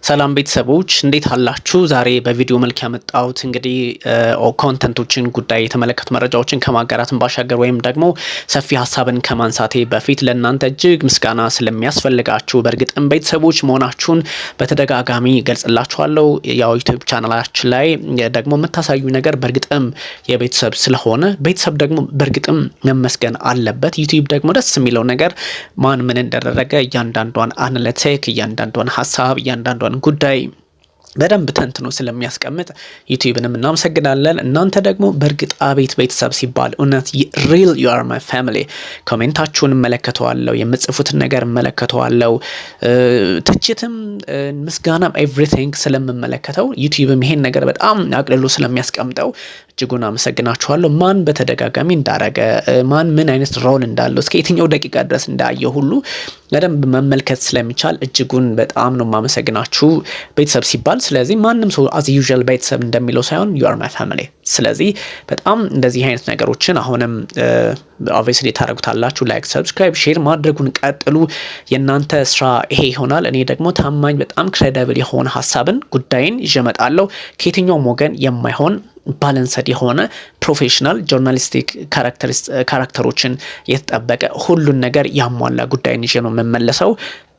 ሰላም ቤተሰቦች እንዴት አላችሁ? ዛሬ በቪዲዮ መልክ ያመጣሁት እንግዲህ ኮንተንቶችን ጉዳይ የተመለከቱ መረጃዎችን ከማጋራትን ባሻገር ወይም ደግሞ ሰፊ ሀሳብን ከማንሳቴ በፊት ለእናንተ እጅግ ምስጋና ስለሚያስፈልጋችሁ በእርግጥም ቤተሰቦች መሆናችሁን በተደጋጋሚ ገልጽላችኋለሁ። ያው ዩቲዩብ ቻናላችን ላይ ደግሞ የምታሳዩ ነገር በእርግጥም የቤተሰብ ስለሆነ ቤተሰብ ደግሞ በእርግጥም መመስገን አለበት። ዩቲዩብ ደግሞ ደስ የሚለው ነገር ማን ምን እንደደረገ እያንዳንዷን አናሊቲክ እያንዳንዷን ሀሳብ እያንዳንዷን ጉዳይ በደንብ ተንትኖ ስለሚያስቀምጥ ዩቲዩብንም እናመሰግናለን። እናንተ ደግሞ በእርግጥ አቤት ቤተሰብ ሲባል እውነት ሪል ዩ አር ማይ ፋሚሊ። ኮሜንታችሁን እመለከተዋለሁ፣ የምጽፉትን ነገር እመለከተዋለሁ፣ ትችትም ምስጋናም ኤቭሪቲንግ ስለምመለከተው ዩቲዩብም ይሄን ነገር በጣም አቅልሎ ስለሚያስቀምጠው እጅጉን አመሰግናችኋለሁ። ማን በተደጋጋሚ እንዳረገ ማን ምን አይነት ሮል እንዳለው እስከ የትኛው ደቂቃ ድረስ እንዳየ ሁሉ በደንብ መመልከት ስለሚቻል እጅጉን በጣም ነው ማመሰግናችሁ ቤተሰብ ሲባል። ስለዚህ ማንም ሰው አዝ ዩዥዋል ቤተሰብ እንደሚለው ሳይሆን ዩ አር ማይ ፋሚሊ። ስለዚህ በጣም እንደዚህ አይነት ነገሮችን አሁንም ኦብቪየስሊ ታደርጉታላችሁ። ላይክ፣ ሰብስክራይብ፣ ሼር ማድረጉን ቀጥሉ። የእናንተ ስራ ይሄ ይሆናል። እኔ ደግሞ ታማኝ በጣም ክሬዲብል የሆነ ሀሳብን ጉዳይን ይዤ እመጣለሁ። ከየትኛውም ወገን የማይሆን ባላንስድ የሆነ ፕሮፌሽናል ጆርናሊስቲክ ካራክተሮችን የተጠበቀ ሁሉን ነገር ያሟላ ጉዳይን ይዤ ነው የምመለሰው።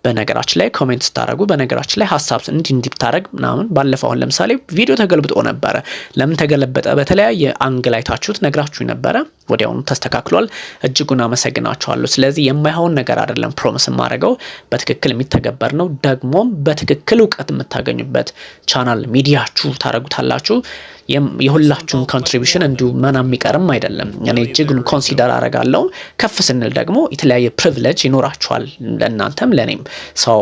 በነገራችን ላይ ኮሜንት ስታደርጉ በነገራችን ላይ ሀሳብ እንዲታረግ ምናምን ባለፈው አሁን ለምሳሌ ቪዲዮ ተገልብጦ ነበረ። ለምን ተገለበጠ? በተለያየ አንግል አይታችሁት ነግራችሁ ነበረ። ወዲያውኑ ተስተካክሏል። እጅጉን አመሰግናችኋለሁ። ስለዚህ የማይሆን ነገር አይደለም ፕሮሚስ የማደርገው በትክክል የሚተገበር ነው። ደግሞም በትክክል እውቀት የምታገኙበት ቻናል ሚዲያችሁ ታደርጉታላችሁ። የሁላችሁን ኮንትሪቢዩሽን እንዲሁ መና የሚቀርም አይደለም። እኔ እጅጉን ኮንሲደር አደርጋለሁ። ከፍ ስንል ደግሞ የተለያየ ፕሪቪሌጅ ይኖራችኋል ለእናንተም ለእኔም። ሰው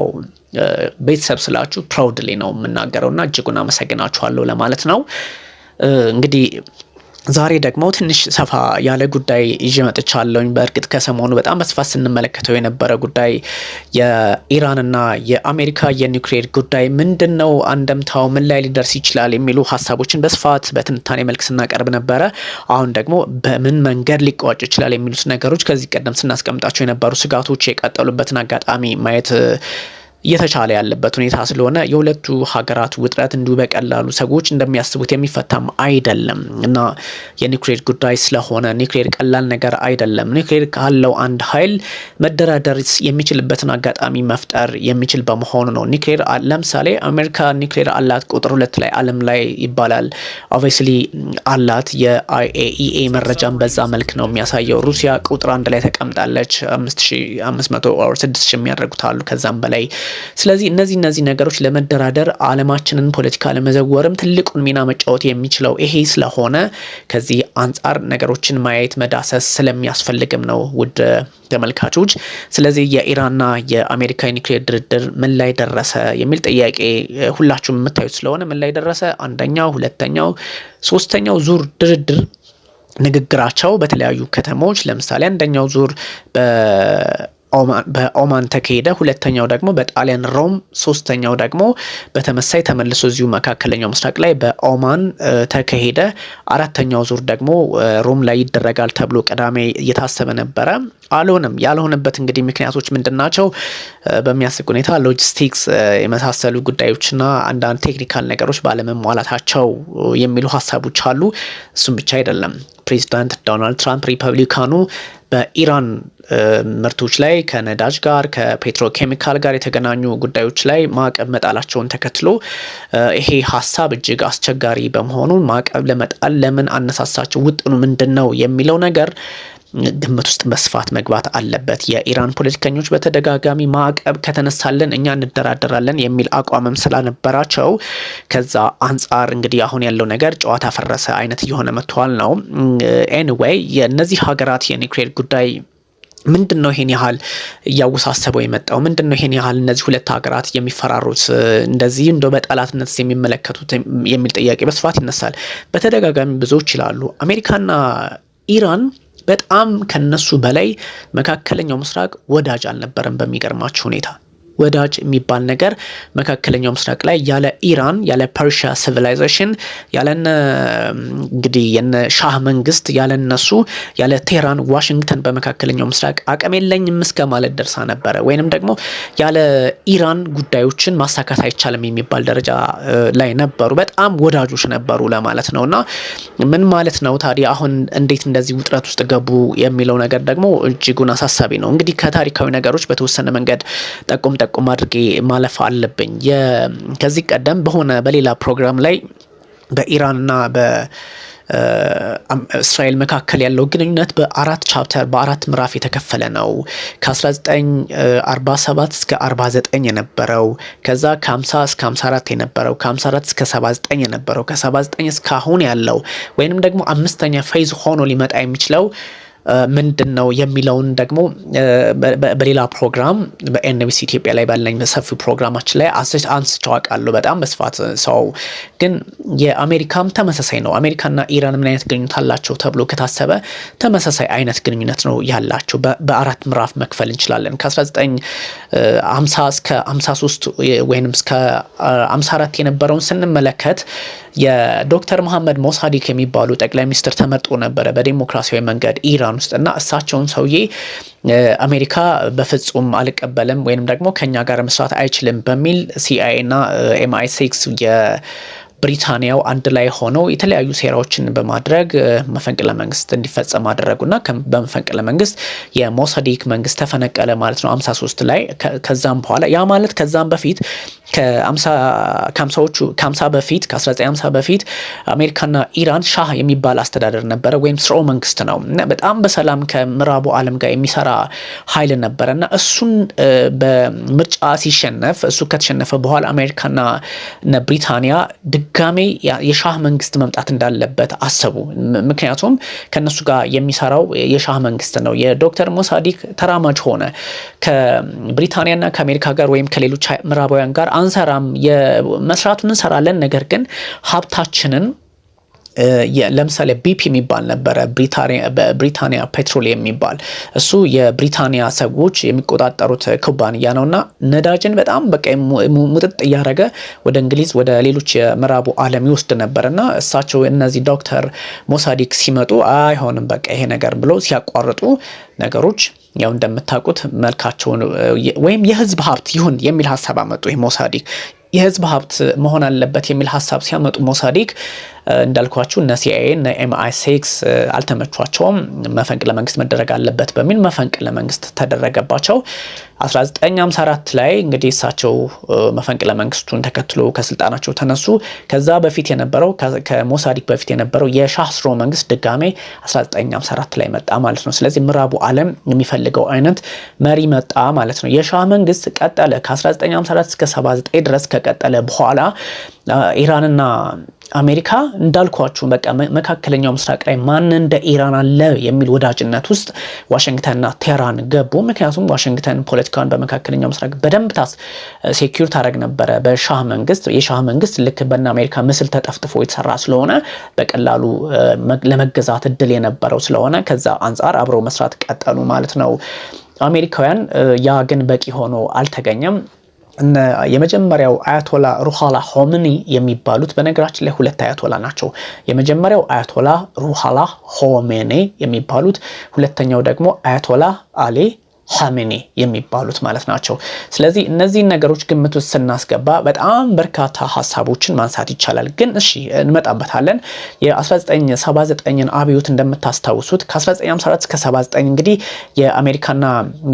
ቤተሰብ ስላችሁ ፕራውድሊ ነው የምናገረውና እጅጉን አመሰግናችኋለሁ ለማለት ነው። እንግዲህ ዛሬ ደግሞ ትንሽ ሰፋ ያለ ጉዳይ ይዤ መጥቻለሁኝ። በእርግጥ ከሰሞኑ በጣም በስፋት ስንመለከተው የነበረ ጉዳይ የኢራንና የአሜሪካ የኒውክሌር ጉዳይ ምንድነው፣ አንደምታው ምን ላይ ሊደርስ ይችላል የሚሉ ሀሳቦችን በስፋት በትንታኔ መልክ ስናቀርብ ነበረ። አሁን ደግሞ በምን መንገድ ሊቋጭ ይችላል የሚሉት ነገሮች ከዚህ ቀደም ስናስቀምጣቸው የነበሩ ስጋቶች የቀጠሉበትን አጋጣሚ ማየት እየተቻለ ያለበት ሁኔታ ስለሆነ የሁለቱ ሀገራት ውጥረት እንዲሁ በቀላሉ ሰዎች እንደሚያስቡት የሚፈታም አይደለም እና የኒውክሌር ጉዳይ ስለሆነ ኒውክሌር ቀላል ነገር አይደለም። ኒውክሌር ካለው አንድ ኃይል መደራደር የሚችልበትን አጋጣሚ መፍጠር የሚችል በመሆኑ ነው። ኒውክሌር ለምሳሌ አሜሪካ ኒውክሌር አላት ቁጥር 2 ላይ ዓለም ላይ ይባላል። ኦብቪየስሊ አላት። የአይኤኢኤ መረጃም በዛ መልክ ነው የሚያሳየው። ሩሲያ ቁጥር 1 ላይ ተቀምጣለች። 5500 or 6000 የሚያደርጉታሉ ከዛም በላይ። ስለዚህ እነዚህ ነገሮች ለመደራደር ዓለማችንን ፖለቲካ ለመዘወርም ትልቁን ሚና መጫወት የሚችለው ይሄ ስለሆነ ከዚህ አንጻር ነገሮችን ማየት መዳሰስ ስለሚያስፈልግም ነው ውድ ተመልካቾች። ስለዚህ የኢራንና የአሜሪካ ኒውክሌር ድርድር ምን ላይ ደረሰ የሚል ጥያቄ ሁላችሁም የምታዩት ስለሆነ ምን ላይ ደረሰ፣ አንደኛው፣ ሁለተኛው፣ ሶስተኛው ዙር ድርድር ንግግራቸው በተለያዩ ከተሞች ለምሳሌ አንደኛው ዙር በኦማን ተካሄደ፣ ሁለተኛው ደግሞ በጣሊያን ሮም፣ ሶስተኛው ደግሞ በተመሳይ ተመልሶ እዚሁ መካከለኛው ምስራቅ ላይ በኦማን ተካሄደ። አራተኛው ዙር ደግሞ ሮም ላይ ይደረጋል ተብሎ ቅዳሜ እየታሰበ ነበረ። አልሆነም። ያልሆነበት እንግዲህ ምክንያቶች ምንድናቸው? በሚያስቅ ሁኔታ ሎጂስቲክስ የመሳሰሉ ጉዳዮችና አንዳንድ ቴክኒካል ነገሮች ባለመሟላታቸው የሚሉ ሀሳቦች አሉ። እሱም ብቻ አይደለም። ፕሬዚዳንት ዶናልድ ትራምፕ ሪፐብሊካኑ በኢራን ምርቶች ላይ ከነዳጅ ጋር ከፔትሮኬሚካል ጋር የተገናኙ ጉዳዮች ላይ ማዕቀብ መጣላቸውን ተከትሎ ይሄ ሀሳብ እጅግ አስቸጋሪ በመሆኑ ማዕቀብ ለመጣል ለምን አነሳሳቸው፣ ውጥኑ ምንድነው የሚለው ነገር ግምት ውስጥ በስፋት መግባት አለበት። የኢራን ፖለቲከኞች በተደጋጋሚ ማዕቀብ ከተነሳለን እኛ እንደራደራለን የሚል አቋምም ስላነበራቸው ከዛ አንጻር እንግዲህ አሁን ያለው ነገር ጨዋታ ፈረሰ አይነት እየሆነ መጥቷል ነው። ኤኒዌይ የእነዚህ ሀገራት የኒውክሌር ጉዳይ ምንድነው ይሄን ያህል እያወሳሰበው የመጣው? ምንድነው ይሄን ያህል እነዚህ ሁለት ሀገራት የሚፈራሩት እንደዚህ እንደው በጠላትነት የሚመለከቱት የሚል ጥያቄ በስፋት ይነሳል። በተደጋጋሚ ብዙዎች ይላሉ አሜሪካና ኢራን በጣም ከነሱ በላይ መካከለኛው ምስራቅ ወዳጅ አልነበረም። በሚገርማችሁ ሁኔታ ወዳጅ የሚባል ነገር መካከለኛው ምስራቅ ላይ ያለ ኢራን ያለ ፐርሺያ ሲቪላይዜሽን ያለነ እንግዲህ የነ ሻህ መንግስት ያለነሱ ያለ ቴህራን ዋሽንግተን በመካከለኛው ምስራቅ አቅም የለኝም እስከ ማለት ደርሳ ነበረ። ወይንም ደግሞ ያለ ኢራን ጉዳዮችን ማሳካት አይቻልም የሚባል ደረጃ ላይ ነበሩ። በጣም ወዳጆች ነበሩ ለማለት ነውና ምን ማለት ነው ታዲያ አሁን እንዴት እንደዚህ ውጥረት ውስጥ ገቡ የሚለው ነገር ደግሞ እጅጉን አሳሳቢ ነው። እንግዲህ ከታሪካዊ ነገሮች በተወሰነ መንገድ ጠቁም አድርጌ ማለፍ አለብኝ። ከዚህ ቀደም በሌላ ፕሮግራም ላይ በኢራንና በእስራኤል መካከል ያለው ግንኙነት በአራት ምዕራፍ የተከፈለ ነው። ከ1947 እስከ 49 የነበረው፣ ከዛ ከ50 እስከ 54 የነበረው፣ ከ54 እስከ 79 የነበረው፣ ከ79 እስከ አሁን ያለው ወይንም ደግሞ አምስተኛ ፌዝ ሆኖ ሊመጣ የሚችለው ምንድነው የሚለውን ደግሞ በሌላ ፕሮግራም በኤንቢሲ ኢትዮጵያ ላይ ባለኝ በሰፊው ፕሮግራማችን ላይ አንስቼው አውቃለሁ በጣም በስፋት። ሰው ግን የአሜሪካም ተመሳሳይ ነው። አሜሪካና ኢራን ምን አይነት ግንኙነት አላቸው ተብሎ ከታሰበ ተመሳሳይ አይነት ግንኙነት ነው ያላቸው። በአራት ምዕራፍ መክፈል እንችላለን። ከ1950 እስከ 53 ወይንም እስከ 54 የነበረውን ስንመለከት የዶክተር መሐመድ ሞሳዲክ የሚባሉ ጠቅላይ ሚኒስትር ተመርጦ ነበረ በዲሞክራሲያዊ መንገድ ኢራን ውስጥ እና እሳቸውን ሰውዬ አሜሪካ በፍጹም አልቀበልም ወይንም ደግሞ ከኛ ጋር መስራት አይችልም በሚል ሲአይኤ እና MI6 ብሪታንያው አንድ ላይ ሆነው የተለያዩ ሴራዎችን በማድረግ መፈንቅለ መንግስት እንዲፈጸም አደረጉና በመፈንቅለ መንግስት የሞሳዲክ መንግስት ተፈነቀለ ማለት ነው 53 ላይ። ከዛም በኋላ ያ ማለት ከዛም በፊት ከ1950 በፊት አሜሪካና ኢራን ሻህ የሚባል አስተዳደር ነበረ ወይም ስርወ መንግስት ነው እና በጣም በሰላም ከምዕራቡ ዓለም ጋር የሚሰራ ኃይል ነበረና እሱን በምርጫ ሲሸነፍ እሱ ከተሸነፈ በኋላ አሜሪካና ብሪታንያ ድጋሜ የሻህ መንግስት መምጣት እንዳለበት አሰቡ። ምክንያቱም ከነሱ ጋር የሚሰራው የሻህ መንግስት ነው። የዶክተር ሞሳዲክ ተራማጅ ሆነ። ከብሪታንያና ከአሜሪካ ጋር ወይም ከሌሎች ምዕራባውያን ጋር አንሰራም፣ የመስራቱን እንሰራለን፣ ነገር ግን ሀብታችንን ለምሳሌ ቢፒ የሚባል ነበረ ብሪታንያ ፔትሮሊየም የሚባል እሱ የብሪታንያ ሰዎች የሚቆጣጠሩት ኩባንያ ነውና ነዳጅን በጣም በቃ ሙጥጥ እያደረገ ወደ እንግሊዝ ወደ ሌሎች የምዕራቡ ዓለም ይወስድ ነበርና እሳቸው እነዚህ ዶክተር ሞሳዲክ ሲመጡ አይሆንም በቃ ይሄ ነገር ብለው ሲያቋርጡ ነገሮች ያው እንደምታውቁት መልካቸውን ወይም የህዝብ ሀብት ይሁን የሚል ሐሳብ አመጡ። ይሄ ሞሳዲክ የህዝብ ሀብት መሆን አለበት የሚል ሐሳብ ሲያመጡ ሞሳዲክ እንዳልኳችሁ እነ ሲአይኤ እነ MI6 አልተመቿቸውም። መፈንቅለ መንግስት መደረግ አለበት በሚል መፈንቅለ መንግስት ተደረገባቸው። 1954 ላይ እንግዲህ እሳቸው መፈንቅለ መንግስቱን ተከትሎ ከስልጣናቸው ተነሱ። ከዛ በፊት የነበረው ከሞሳዲክ በፊት የነበረው የሻህ ስርወ መንግስት ድጋሜ 1954 ላይ መጣ ማለት ነው። ስለዚህ ምዕራቡ ዓለም የሚፈልገው አይነት መሪ መጣ ማለት ነው። የሻህ መንግስት ቀጠለ ከ1954 እስከ 79 ድረስ ከቀጠለ በኋላ ኢራንና አሜሪካ እንዳልኳችሁ በቃ መካከለኛው ምስራቅ ላይ ማን እንደ ኢራን አለ የሚል ወዳጅነት ውስጥ ዋሽንግተንና ቴህራን ገቡ። ምክንያቱም ዋሽንግተን ፖለቲካውን በመካከለኛው ምስራቅ በደንብ ሴኩር ታደርግ ነበረ በሻህ መንግስት። የሻህ መንግስት ልክ በእነ አሜሪካ ምስል ተጠፍጥፎ የተሰራ ስለሆነ በቀላሉ ለመገዛት እድል የነበረው ስለሆነ ከዛ አንጻር አብረው መስራት ቀጠሉ ማለት ነው አሜሪካውያን። ያ ግን በቂ ሆኖ አልተገኘም። የመጀመሪያው አያቶላ ሩሃላ ሆሜኒ የሚባሉት በነገራችን ላይ ሁለት አያቶላ ናቸው። የመጀመሪያው አያቶላ ሩሃላ ሆሜኒ የሚባሉት፣ ሁለተኛው ደግሞ አያቶላ አሊ ሀሜኒ የሚባሉት ማለት ናቸው። ስለዚህ እነዚህን ነገሮች ግምት ውስጥ ስናስገባ በጣም በርካታ ሀሳቦችን ማንሳት ይቻላል። ግን እሺ እንመጣበታለን። የ1979ን አብዮት እንደምታስታውሱት ከ1954 እስከ 79 እንግዲህ የአሜሪካና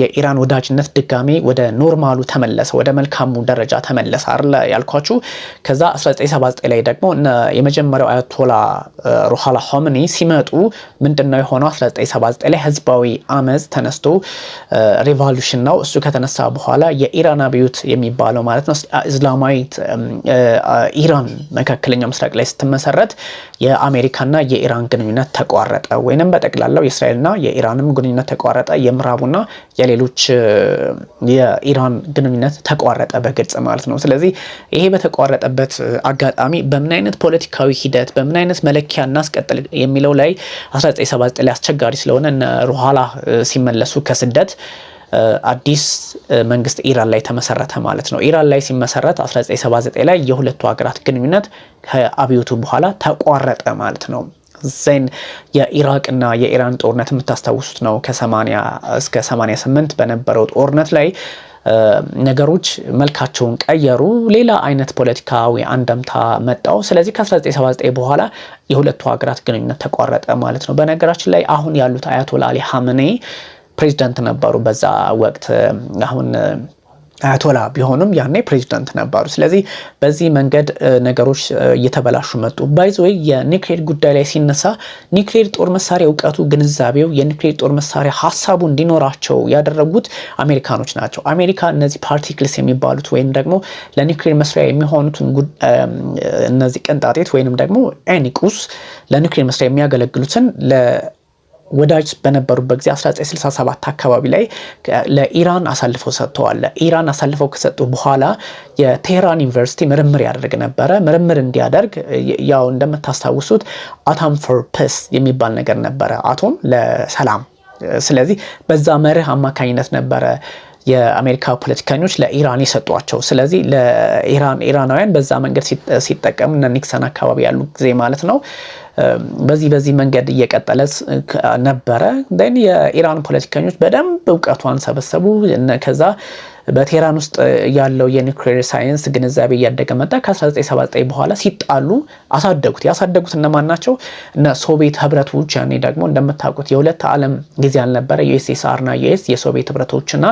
የኢራን ወዳጅነት ድጋሜ ወደ ኖርማሉ ተመለሰ፣ ወደ መልካሙ ደረጃ ተመለሰ አይደል ያልኳችሁ። ከዛ 1979 ላይ ደግሞ የመጀመሪያው አያቶላ ሩሃላ ሆሜኒ ሲመጡ ምንድነው የሆነው? 1979 ላይ ህዝባዊ አመጽ ተነስቶ ሪቮሉሽን ነው። እሱ ከተነሳ በኋላ የኢራን አብዮት የሚባለው ማለት ነው እስላማዊት ኢራን መካከለኛው ምስራቅ ላይ ስትመሰረት የአሜሪካና የኢራን ግንኙነት ተቋረጠ፣ ወይንም በጠቅላላው የእስራኤልና የኢራንም ግንኙነት ተቋረጠ። የምዕራቡና የሌሎች የኢራን ግንኙነት ተቋረጠ በግልጽ ማለት ነው። ስለዚህ ይሄ በተቋረጠበት አጋጣሚ በምን አይነት ፖለቲካዊ ሂደት በምን አይነት መለኪያ እናስቀጥል የሚለው ላይ 1979 ላይ አስቸጋሪ ስለሆነ እነ ሩሃላ ሲመለሱ ከስደት አዲስ መንግስት ኢራን ላይ ተመሰረተ ማለት ነው። ኢራን ላይ ሲመሰረት 1979 ላይ የሁለቱ ሀገራት ግንኙነት ከአብዮቱ በኋላ ተቋረጠ ማለት ነው። ዜን የኢራቅና የኢራን ጦርነት የምታስታውሱት ነው። ከ80 እስከ 88 በነበረው ጦርነት ላይ ነገሮች መልካቸውን ቀየሩ። ሌላ አይነት ፖለቲካዊ አንደምታ መጣው። ስለዚህ ከ1979 በኋላ የሁለቱ ሀገራት ግንኙነት ተቋረጠ ማለት ነው። በነገራችን ላይ አሁን ያሉት አያቶላ አሊ ሀመኔ ፕሬዚዳንት ነበሩ በዛ ወቅት። አሁን አያቶላ ቢሆኑም ያኔ ፕሬዚዳንት ነበሩ። ስለዚህ በዚህ መንገድ ነገሮች እየተበላሹ መጡ። ባይዘይ የኒውክሌር ጉዳይ ላይ ሲነሳ ኒውክሌር ጦር መሳሪያ እውቀቱ፣ ግንዛቤው፣ የኒውክሌር ጦር መሳሪያ ሀሳቡ እንዲኖራቸው ያደረጉት አሜሪካኖች ናቸው። አሜሪካ እነዚህ ፓርቲክልስ የሚባሉት ወይም ደግሞ ለኒውክሌር መስሪያ የሚሆኑትን እነዚህ ቅንጣጤት ወይንም ደግሞ ኤኒቁስ ለኒውክሌር መስሪያ የሚያገለግሉትን ወዳጅ በነበሩበት ጊዜ 1967 አካባቢ ላይ ለኢራን አሳልፈው ሰጥተዋል። ለኢራን አሳልፈው ከሰጡ በኋላ የቴህራን ዩኒቨርሲቲ ምርምር ያደርግ ነበረ። ምርምር እንዲያደርግ ያው እንደምታስታውሱት አቶም ፎር ፒስ የሚባል ነገር ነበረ፣ አቶም ለሰላም። ስለዚህ በዛ መርህ አማካኝነት ነበረ የአሜሪካ ፖለቲከኞች ለኢራን የሰጧቸው። ስለዚህ ኢራናውያን በዛ መንገድ ሲጠቀሙ እነ ኒክሰን አካባቢ ያሉ ጊዜ ማለት ነው። በዚህ መንገድ እየቀጠለ ነበረ። የኢራን ፖለቲከኞች በደንብ እውቀቷን ሰበሰቡ። ከዛ በቴህራን ውስጥ ያለው የኒውክሌር ሳይንስ ግንዛቤ እያደገ መጣ። ከ1979 በኋላ ሲጣሉ ያሳደጉት እነማን ናቸው? እነ ሶቪየት ህብረቶች። ያኔ ደግሞ እንደምታውቁት የሁለት ዓለም ጊዜ አልነበረ። ዩኤስኤስአር እና ዩኤስ የሶቪየት ህብረቶችና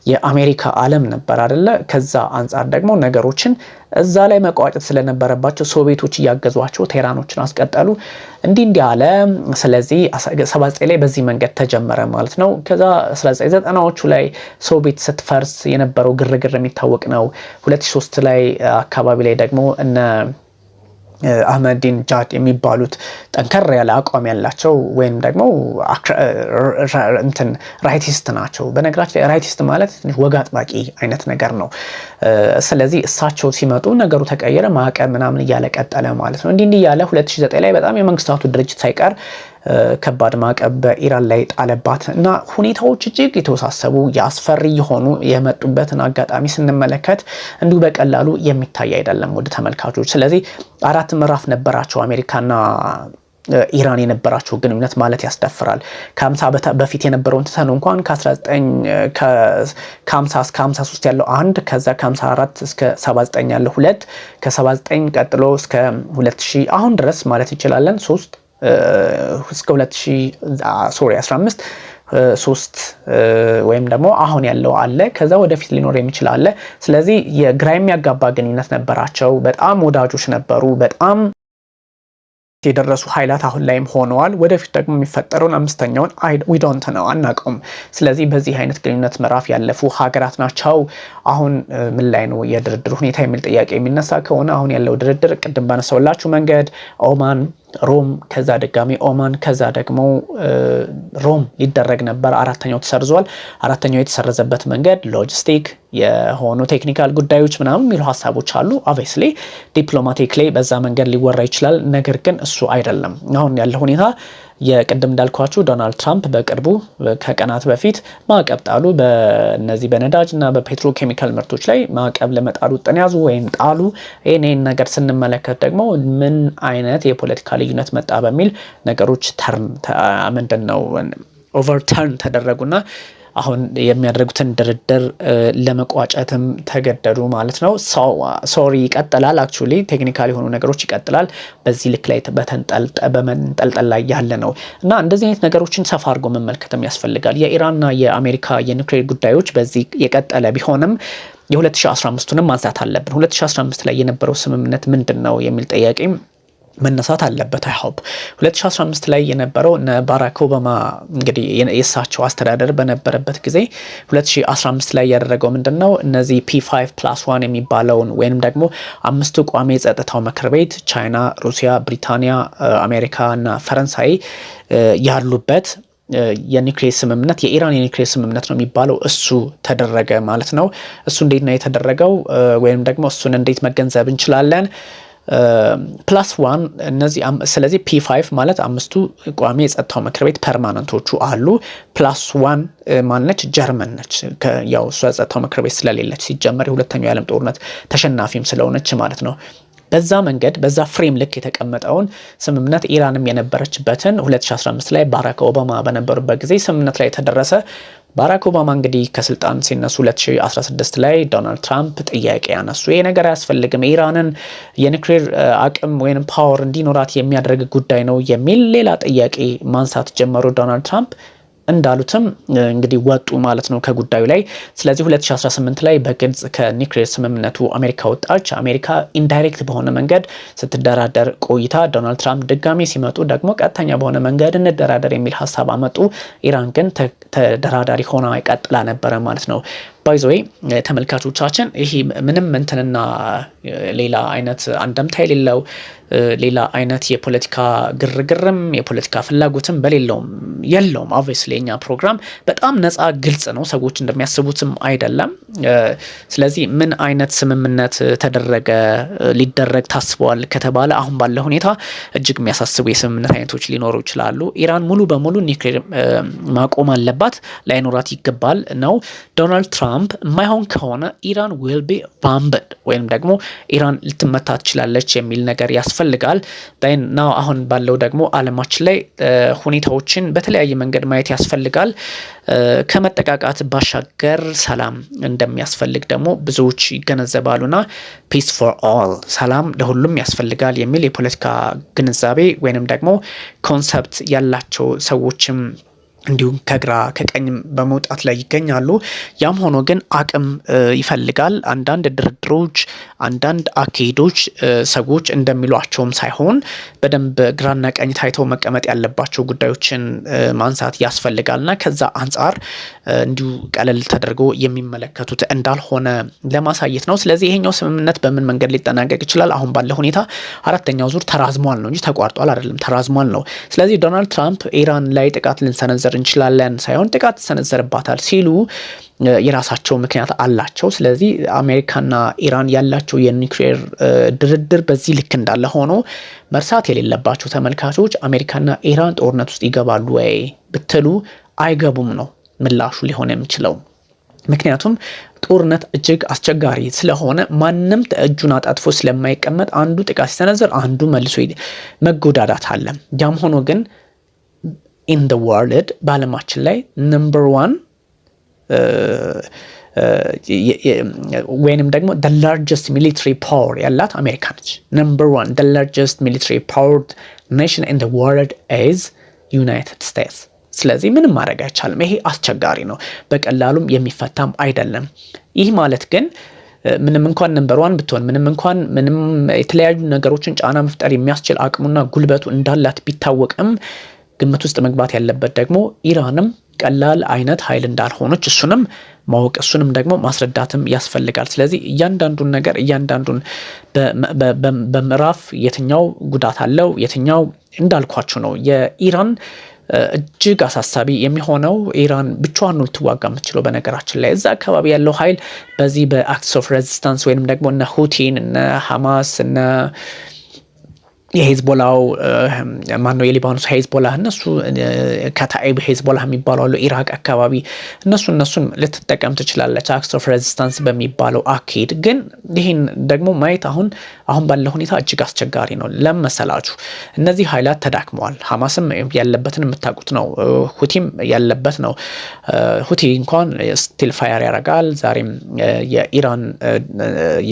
የአሜሪካ ዓለም ነበር አይደለ? ከዛ አንጻር ደግሞ ነገሮችን እዛ ላይ መቋጨት ስለነበረባቸው ሶቪየቶች እያገዟቸው ቴህራኖችን አስቀጠሉ። እንዲህ አለ። ስለዚህ 79 ላይ በዚህ መንገድ ተጀመረ ማለት ነው። ከዛ 1990ዎቹ ላይ ሶቪየት ስትፈርስ የነበረው ግርግር የሚታወቅ ነው። 2003 ላይ አካባቢ ላይ ደግሞ እነ አህመዲን ጃድ የሚባሉት ጠንከር ያለ አቋም ያላቸው ወይም ደግሞ ራይቲስት ናቸው። በነገራችን ላይ ራይቲስት ማለት ትንሽ ወግ አጥባቂ አይነት ነገር ነው። ስለዚህ እሳቸው ሲመጡ ነገሩ ተቀየረ፣ ማዕቀብ ምናምን እያለ ቀጠለ ማለት ነው። እንዲህ እያለ 2009 ላይ በጣም የመንግስታቱ ድርጅት ሳይቀር ከባድ ማዕቀብ በኢራን ላይ ጣለባት እና ሁኔታዎች እጅግ የተወሳሰቡ የአስፈሪ የሆኑ የመጡበትን አጋጣሚ ስንመለከት እንዲሁ በቀላሉ የሚታይ አይደለም ወደ ተመልካቾች። ስለዚህ 4 ምዕራፍ ነበራቸው አሜሪካና ኢራን የነበራቸው ግንኙነት ማለት ያስደፍራል። ከ50 በፊት የነበረውን ትተን እንኳን ከ50 እስከ 53 ያለው 1፣ ከዛ ከ54 እስከ 79 ያለው 2፣ ከ79 ቀጥሎ እስከ 2000 አሁን ድረስ ማለት እንችላለን 3 እስከ 2015 3 ወይም ደግሞ አሁን ያለው አለ። ከዛ ወደፊት ሊኖር የሚችል አለ። ስለዚህ የግራ የሚያጋባ ግንኙነት ነበራቸው። በጣም ወዳጆች ነበሩ። በጣም የደረሱ ኃይላት አሁን ላይም ሆነዋል። ወደፊት ደግሞ የሚፈጠረውን 5ኛውን we don't know አናውቀውም። ስለዚህ በዚህ አይነት ግንኙነት ምዕራፍ ያለፉ ሀገራት ናቸው። አሁን ምን ላይ ነው የድርድር ሁኔታ የሚል ጥያቄ የሚነሳ ከሆነ አሁን ያለው ድርድር ቅድም ባነሳውላችሁ መንገድ ኦማን፣ ሮም፣ ከዛ ድጋሚ ኦማን፣ ከዛ ደግሞ ሮም ሊደረግ ነበር። 4ኛው ተሰርዟል። 4ኛው የተሰረዘበት መንገድ ሎጂስቲክ የሆኑ ቴክኒካል ጉዳዮች ምናምን የሚሉ ሀሳቦች አሉ። ኦብቪየስሊ ዲፕሎማቲክ ላይ በዛ መንገድ ሊወራ ይችላል። ነገር ግን እሱ አይደለም አሁን ያለው ሁኔታ። የቅድም እንዳልኳችሁ ዶናልድ ትራምፕ በቅርቡ ከቀናት በፊት ማዕቀብ ጣሉ። በእነዚህ በነዳጅ እና በፔትሮኬሚካል ምርቶች ላይ ማዕቀብ ለመጣሉ ጥን ያዙ ወይም ጣሉ። ይህን ነገር ስንመለከት ደግሞ ምን አይነት የፖለቲካ ልዩነት መጣ በሚል ነገሮች ኦቨርተርን ተደረጉና አሁን የሚያደርጉትን ድርድር ለመቋጨትም ተገደዱ ማለት ነው። ሶሪ ይቀጥላል። አክቹሊ ቴክኒካል የሆኑ ነገሮች ይቀጥላል። በዚህ ልክ ላይ በመንጠልጠል ላይ ያለ ነው እና እንደዚህ አይነት ነገሮችን ሰፋ አድርጎ መመልከትም ያስፈልጋል። የኢራንና የአሜሪካ የኒውክሌር ጉዳዮች በዚህ የቀጠለ ቢሆንም የ2015ቱንም ማንሳት አለብን። 2015 ላይ የነበረው ስምምነት ምንድን ነው የሚል ጥያቄ መነሳት አለበት። አይሆፕ 2015 ላይ የነበረው ባራክ ኦባማ እንግዲህ የእሳቸው አስተዳደር በነበረበት ጊዜ 2015 ላይ ያደረገው ምንድነው እነዚህ P5+1 የሚባለውን ወይንም ደግሞ 5ቱ ቋሚ የጸጥታው ምክር ቤት ቻይና፣ ሩሲያ፣ ብሪታንያ፣ አሜሪካ እና ፈረንሳይ ያሉበት የኒውክሌር ስምምነት የኢራን የኒውክሌር ስምምነት ነው የሚባለው እሱ ተደረገ ማለት ነው። እሱ እንዴት ነው የተደረገው ወይንም ደግሞ እሱን እንዴት መገንዘብ እንችላለን? +1 እነዚህ ስለዚህ P5 ማለት አምስቱ ቋሚ የጸጥታው ምክር ቤት ፐርማነንቶቹ አሉ። +1 ማነች? ጀርመን ነች። ያው እሷ የጸጥታው ምክር ቤት ስለሌለች ሲጀመር የሁለተኛው የዓለም ጦርነት ተሸናፊም ስለሆነች ማለት ነው። በዛ መንገድ በዛ ፍሬም ልክ የተቀመጠውን ስምምነት ኢራንም የነበረችበትን 2015 ላይ ባራክ ኦባማ በነበሩበት ጊዜ ስምምነት ላይ ተደረሰ። ባራክ ኦባማ እንግዲህ ከስልጣን ሲነሱ 2016 ላይ ዶናልድ ትራምፕ ጥያቄ ያነሱ። ይሄ ነገር አያስፈልግም፣ ኢራንን የኒውክሌር አቅም ወይም ፓወር እንዲኖራት የሚያደርግ ጉዳይ ነው የሚል ሌላ ጥያቄ ማንሳት ጀመሩ ዶናልድ ትራምፕ። እንዳሉትም እንግዲህ ወጡ ማለት ነው ከጉዳዩ ላይ። ስለዚህ 2018 ላይ በግልጽ ከኒውክሌር ስምምነቱ አሜሪካ ወጣች። አሜሪካ ኢንዳይሬክት በሆነ መንገድ ስትደራደር ቆይታ ዶናልድ ትራምፕ ድጋሚ ሲመጡ ደግሞ ቀጥተኛ በሆነ መንገድ እንደራደር የሚል ሀሳብ አመጡ። ኢራን ግን ተደራዳሪ ሆና ይቀጥላ ነበረ ማለት ነው። ባይዘዌ ተመልካቾቻችን ይሄ ምንም እንትንና ሌላ አይነት አንደምታ የሌለው ሌላ አይነት የፖለቲካ ግርግርም የፖለቲካ ፍላጎትም የለውም። ኦብቪየስሊ የኛ ፕሮግራም በጣም ነፃ ግልጽ ነው፣ ሰዎች እንደሚያስቡትም አይደለም። ስለዚህ ምን አይነት ስምምነት ተደረገ ሊደረግ ታስበዋል ከተባለ አሁን ባለ ሁኔታ እጅግ የሚያሳስቡ የስምምነት አይነቶች ሊኖሩ ይችላሉ። ኢራን ሙሉ በሙሉ ኒውክሌር ማቆም አለባት፣ ላይኖራት ይገባል ነው። ዶናልድ ትራምፕ የማይሆን ከሆነ ኢራን ዊል ቢ ባምብድ ወይም ደግሞ ኢራን ልትመታ ትችላለች የሚል ነገር ያስፈልጋል። ናው አሁን ባለው ደግሞ አለማችን ላይ ሁኔታዎችን በተለያየ መንገድ ማየት ያስፈልጋል። ከመጠቃቃት ባሻገር ሰላም እንደሚያስፈልግ ደግሞ ብዙዎች ይገነዘባሉና ፒስ ፎር ኦል ሰላም ለሁሉም ያስፈልጋል የሚል የፖለቲካ ግንዛቤ ወይንም ደግሞ ኮንሰፕት ያላቸው ሰዎችም እንዲሁም ከግራ ከቀኝም በመውጣት ላይ ይገኛሉ። ያም ሆኖ ግን አቅም ይፈልጋል። አንዳንድ ድርድሮች፣ አንዳንድ አካሄዶች ሰዎች እንደሚሏቸውም ሳይሆን በደንብ ግራና ቀኝ ታይተው መቀመጥ ያለባቸው ጉዳዮችን ማንሳት ያስፈልጋልና ከዛ አንጻር እንዲሁ ቀለል ተደርጎ የሚመለከቱት እንዳልሆነ ለማሳየት ነው። ስለዚህ ይሄኛው ስምምነት በምን መንገድ ሊጠናቀቅ ይችላል? አሁን ባለው ሁኔታ አራተኛው ዙር ተራዝሟል ነው እንጂ ተቋርጧል አይደለም፣ ተራዝሟል ነው። ስለዚህ ዶናልድ ትራምፕ ኢራን ላይ ጥቃት ልንሰነዘር እንችላለን ሳይሆን ጥቃት ተሰነዘረባታል ሲሉ የራሳቸው ምክንያት አላቸው። ስለዚህ አሜሪካና ኢራን ያላቸው የኒውክሌር ድርድር በዚህ ልክ እንዳለ ሆኖ መርሳት የሌለባቸው ተመልካቾች አሜሪካና ኢራን ጦርነት ውስጥ ይገባሉ ወይ ብትሉ አይገቡም ነው ምላሹ ሊሆን የሚችለው። ምክንያቱም ጦርነት እጅግ አስቸጋሪ ስለሆነ ማንም እጁን አጣጥፎ ስለማይቀመጥ አንዱ ጥቃት ሲሰነዘር አንዱ መልሶ መጎዳዳት አለ። ያም ሆኖ ግን in the world በዓለማችን ላይ number 1 ወይንም ደግሞ the largest military power ያላት አሜሪካ ነች። number 1 the largest military power nation in the world is United States። ስለዚህ ምንም ማድረግ አይቻልም። ይሄ አስቸጋሪ ነው፣ በቀላሉም የሚፈታም አይደለም። ይህ ማለት ግን ምንም እንኳን ነምበር 1 ብትሆን ምንም የተለያዩ ነገሮችን ጫና መፍጠር የሚያስችል አቅሙና ጉልበቱ እንዳላት ቢታወቅም ግምት ውስጥ መግባት ያለበት ደግሞ ኢራንም ቀላል አይነት ኃይል እንዳልሆነች እሱንም ማወቅ እሱንም ደግሞ ማስረዳትም ያስፈልጋል። ስለዚህ እያንዳንዱን በምዕራፍ የትኛው ጉዳት አለው የትኛው እንዳልኳችሁ ነው። የኢራን እጅግ አሳሳቢ የሚሆነው ኢራን ብቻዋን ነው ልትዋጋ የምትችለው። በነገራችን ላይ እዛ አካባቢ ያለው ኃይል በዚህ በአክትስ ኦፍ ሬዚስታንስ ወይንም ደግሞ እነ ሁቲን እነ ሐማስ እነ የሄዝቦላው ማነው የሊባኖስ ሄዝቦላ እነሱ ከታይብ ሄዝቦላ የሚባለው አለ ኢራቅ አካባቢ እነሱን ልትጠቀም ትችላለች አክት ኦፍ ሬዚስታንስ በሚባለው አካሄድ። ግን ይህን ደግሞ ማየት አሁን ባለው ሁኔታ እጅግ አስቸጋሪ ነው። ለመሰላችሁ እነዚህ ኃይላት ተዳክመዋል። ሐማስም ያለበትን የምታውቁት ነው፣ ሁቲም ያለበት ነው። ሁቲ እንኳን ስቲል ፋየር ያደርጋል። ዛሬም የኢራን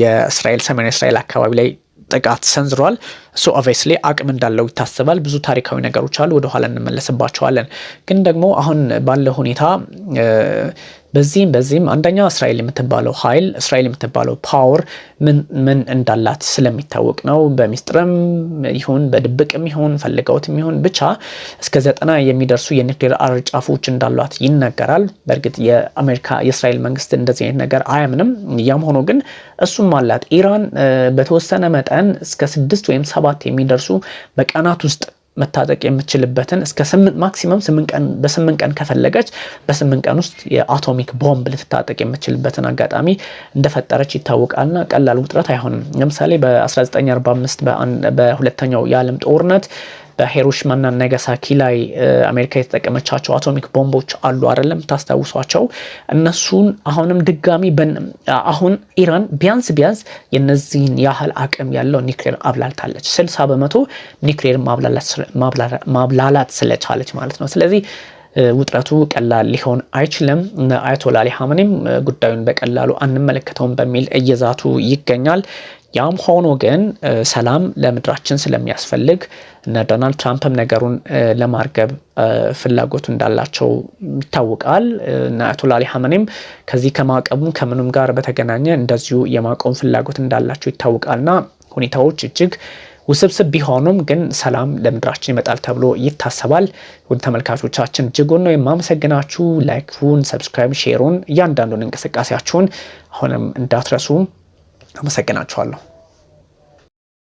የእስራኤል ሰሜን እስራኤል አካባቢ ላይ ጥቃት ሰንዝሯል። ሶ ኦብቪየስሊ አቅም እንዳለው ይታሰባል። ብዙ ታሪካዊ ነገሮች አሉ፣ ወደ ኋላ እንመለስባቸዋለን። ግን ደግሞ አሁን ባለው ሁኔታ በዚህም አንደኛ እስራኤል የምትባለው ፓወር ምን እንዳላት ስለሚታወቅ ነው። በሚስጥርም ይሁን በድብቅም ይሁን ፈልገውትም ይሁን ብቻ እስከ 90 የሚደርሱ የኒውክሌር አርጫፎች እንዳሏት ይነገራል። በእርግጥ የእስራኤል መንግስት እንደዚህ አይነት ነገር አያምንም። ያም ሆኖ ግን እሱም አላት። ኢራን በተወሰነ መጠን እስከ 6 ወይም 7 የሚደርሱ በቀናት ውስጥ መታጠቅ የምትችልበትን እስከ 8 ማክሲመም 8 ቀን በ8 ቀን ከፈለገች በ8 ቀን ውስጥ የአቶሚክ ቦምብ ልትታጠቅ የምትችልበትን አጋጣሚ እንደፈጠረች ይታወቃልና ቀላል ውጥረት አይሆንም። ለምሳሌ በ1945 በሁለተኛው የዓለም ጦርነት በሂሮሺማና ናጋሳኪ ላይ አሜሪካ የተጠቀመቻቸው አቶሚክ ቦምቦች አሉ አይደለም ታስታውሷቸው። እነሱን አሁንም ድጋሚ አሁን ኢራን ቢያንስ የነዚህን ያህል አቅም ያለው ኒውክሌር አብላልታለች። 60% ኒውክሌር ማብላላት ስለቻለች ማለት ነው። ስለዚህ ውጥረቱ ቀላል ሊሆን አይችልም። አያቶላ አሊ ኻሜኒም ጉዳዩን በቀላሉ አንመለከተውም በሚል እየዛቱ ይገኛል። ያም ሆኖ ግን ሰላም ለምድራችን ስለሚያስፈልግ እና ዶናልድ ትራምፕም ነገሩን ለማርገብ ፍላጎቱ እንዳላቸው ይታወቃል። እና አያቶላ አሊ ኻሜኒም ከዚህ ከማዕቀቡ ከምንም ጋር በተገናኘ እንደዚሁ የማቆም ፍላጎት እንዳላቸው ይታወቃልና ሁኔታዎች እጅግ ውስብስብ ቢሆኑም ግን ሰላም ለምድራችን ይመጣል ተብሎ ይታሰባል። ውድ ተመልካቾቻችን እጅጉን ነው የማመሰግናችሁ። ላይኩን፣ ሰብስክራይብ፣ ሼሩን እያንዳንዱን እንቅስቃሴያችሁን አሁንም እንዳትረሱ። አመሰግናችኋለሁ።